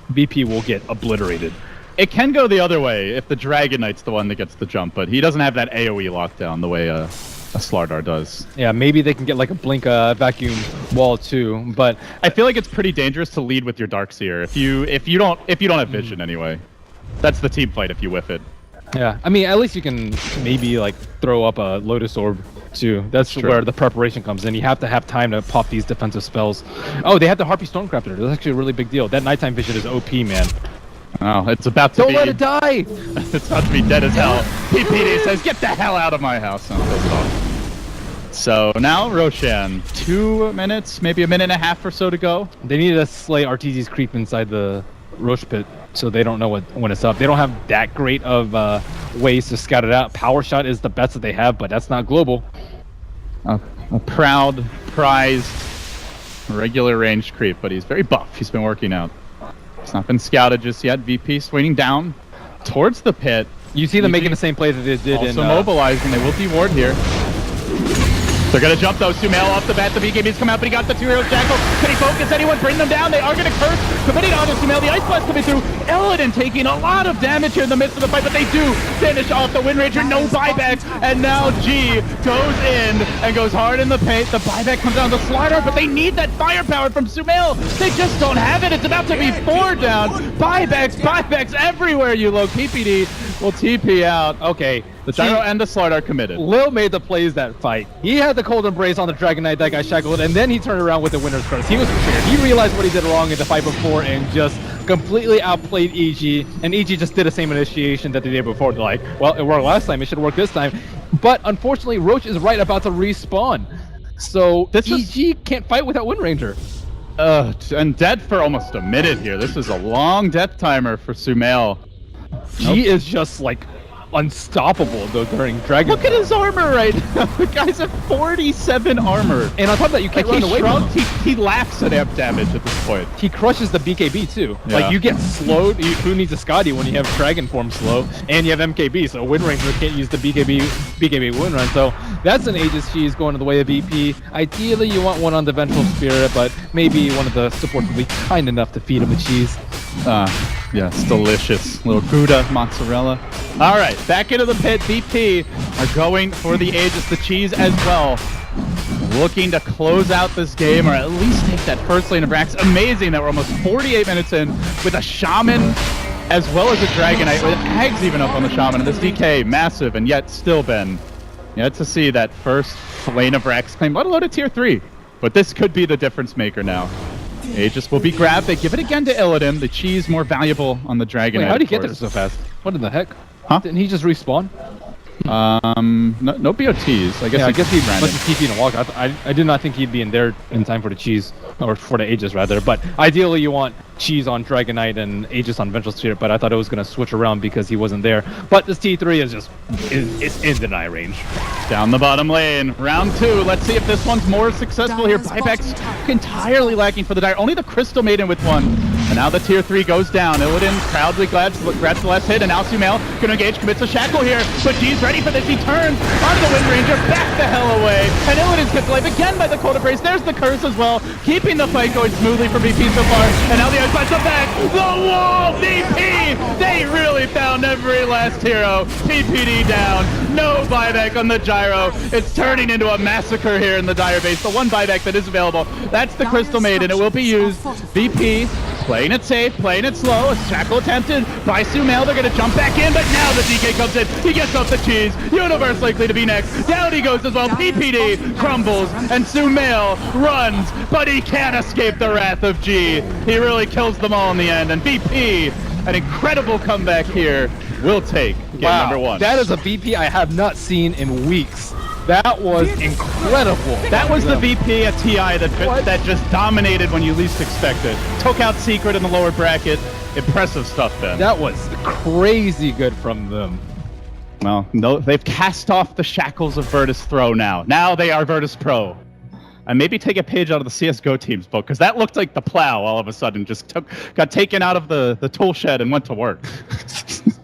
VP will get obliterated. It can go the other way if the Dragon Knight's the one that gets the jump, but he doesn't have that AoE lockdown the way a Slardar does. Yeah, maybe they can get like a blink vacuum wall too, but I feel like it's pretty dangerous to lead with your Dark Seer if you don't have vision anyway. That's the team fight if you whiff it. Yeah, I mean, at least you can maybe like throw up a Lotus Orb too. That's where the preparation comes in. You have to have time to pop these defensive spells. Oh, they have the Harpy Stormcrafter. That's actually a really big deal. That nighttime vision is OP, man. Oh, it's about to Don't be... let it die! It's about to be dead as hell. PPD says, get the hell out of my house. I'm pissed off. So now Roshan, 2 minutes, maybe a minute and a half or so to go. They need to slay Arteezy's creep inside the Roche pit, so they don't know when it's up. They don't have that great of ways to scout it out. Power shot is the best that they have, but that's not global. A proud, prized, regular ranged creep, but he's very buff. He's been working out. It's not been scouted just yet. VP swinging down towards the pit. You see them making the same play that they did also mobilizing. They will deward here. They're going to jump though. SumaiL off the bat. The BKB's come out, but he got the 2-hero shackle. Can he focus anyone? Bring them down. They are going to curse. Committing on to SumaiL. The Ice Blast coming through. EG.Illidan taking a lot of damage here in the midst of the fight, but they do finish off the Windranger. No buyback. And now G goes in and goes hard in the paint. The buyback comes down to Slardar, but they need that firepower from SumaiL. They just don't have it. It's about to be 4 down. Buybacks everywhere, you low. PPD will TP out. Okay. The Gyro and the Slardar committed. Lil made the plays that fight. He had the cold embrace on the Dragon Knight that got shackled, and then he turned around with the winner's curse. He was prepared. He realized what he did wrong in the fight before and just completely outplayed EG, and EG just did the same initiation that they did before. They're like, well, it worked last time, it should work this time. But unfortunately, Roche is right about to respawn. So EG can't fight without Windranger. And dead for almost a minute here. This is a long death timer for SumaiL. G is just like unstoppable though during Dragon. Look at his armor right now. The guy's at 47 armor. And on top of that, you can't run away from him. He laughs at amp damage at this point. He crushes the BKB too. Yeah. Like you get slowed. Who needs a Scotty when you have Dragon Form slow and you have MKB? So Windranger can't use the BKB Windrun. So that's an Aegis cheese going to the way of VP. Ideally, you want one on the Vengeful Spirit, but maybe one of the supports will be kind enough to feed him a cheese. Yeah, it's delicious. Little Gouda, mozzarella. All right, back into the pit. VP are going for the Aegis, the cheese as well. Looking to close out this game, or at least take that first lane of Brax. Amazing that we're almost 48 minutes in with a Shaman as well as a Dragon Knight, with Ags even up on the Shaman. And this DK, massive, and yet still been yet to see that first lane of Brax claim, let alone a tier 3. But this could be the difference maker now. Aegis will be grabbed. They give it again to Illidan. The cheese more valuable on the Dragon. Wait, how did he get there so fast? What in the heck? Huh? Didn't he just respawn? No BOTs. I guess he must have TP'd and walked. I did not think he'd be in there in time for the cheese, or for the Aegis rather. But ideally, you want cheese on Dragon Knight and Aegis on Vengeful Spirit. But I thought it was going to switch around because he wasn't there. But this T3 is just it's in deny range. Down the bottom lane, round 2. Let's see if this one's more successful here. Buybacks entirely lacking for the Dire. Only the Crystal Maiden with one. And now the tier 3 goes down. Illidan proudly grabs the last hit, and now SumaiL gonna engage, commits a shackle here. But G's ready for this. He turns onto the Windranger, back the hell away. And Illidan's kept alive again by the cold embrace. There's the curse as well, keeping the fight going smoothly for VP so far. And now the Ice Blast back. The wall, VP! They really found every last hero. PPD down. No buyback on the Gyro. It's turning into a massacre here in the Dire base. The one buyback that is available, that's the Crystal Maiden. It will be used. VP playing it safe, playing it slow. A shackle attempted by SumaiL. They're going to jump back in, but now the DK comes in. He gets off the cheese. Universe likely to be next. Down he goes as well. PPD crumbles, and SumaiL runs, but he can't escape the wrath of G. He really kills them all in the end, and VP, an incredible comeback here, will take game number 1. That is a VP I have not seen in weeks. That was incredible. That was the VP at TI that just dominated when you least expect it. Took out Secret in the lower bracket. Impressive stuff, Ben. That was crazy good from them. Well, no, they've cast off the shackles of Virtus Throw now. Now they are Virtus Pro. And maybe take a page out of the CSGO team's book, because that looked like the plow all of a sudden just got taken out of the tool shed and went to work.